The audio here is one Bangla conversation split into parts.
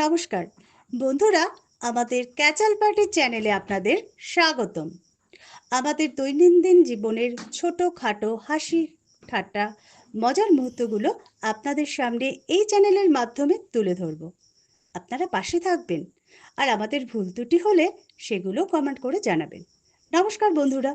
নমস্কার বন্ধুরা, আমাদের ক্যাচাল পার্টির চ্যানেলে আপনাদের স্বাগতম। আমাদের দৈনন্দিন জীবনের ছোটখাটো হাসি ঠাট্টা মজার মুহূর্তগুলো আপনাদের সামনে এই চ্যানেলের মাধ্যমে তুলে ধরব। আপনারা পাশে থাকবেন আর আমাদের ভুল ত্রুটি হলে সেগুলো কমেন্ট করে জানাবেন। নমস্কার বন্ধুরা।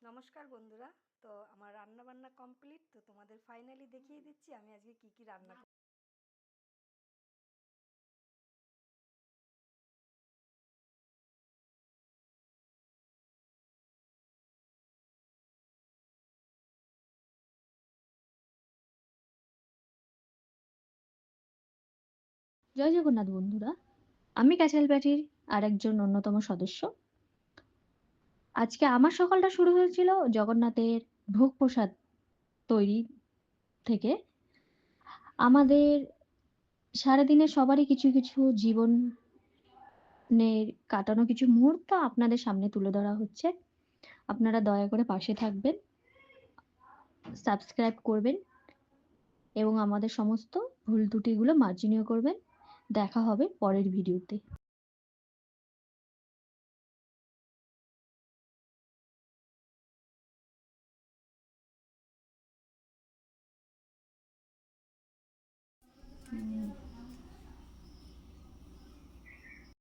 নমস্কার বন্ধুরা। তো আমার রান্না বান্না কমপ্লিট, তো তোমাদের ফাইনালি দেখিয়ে দিচ্ছি আমি আজকে কি কি রান্না করব। জয় জগন্নাথ বন্ধুরা, আমি ক্যাচাল প্যাটির আর একজন অন্যতম সদস্য। আজকে আমার সকালটা শুরু হয়েছিল জগন্নাথের ভোগ প্রসাদ তৈরি থেকে। আমাদের সারাদিনে সবারই কিছু কিছু জীবনের কাটানো কিছু মুহূর্ত আপনাদের সামনে তুলে ধরা হচ্ছে। আপনারা দয়া করে পাশে থাকবেন, সাবস্ক্রাইব করবেন এবং আমাদের সমস্ত ভুল ত্রুটিগুলো মার্জনীয় করবেন। দেখা হবে পরের ভিডিওতে।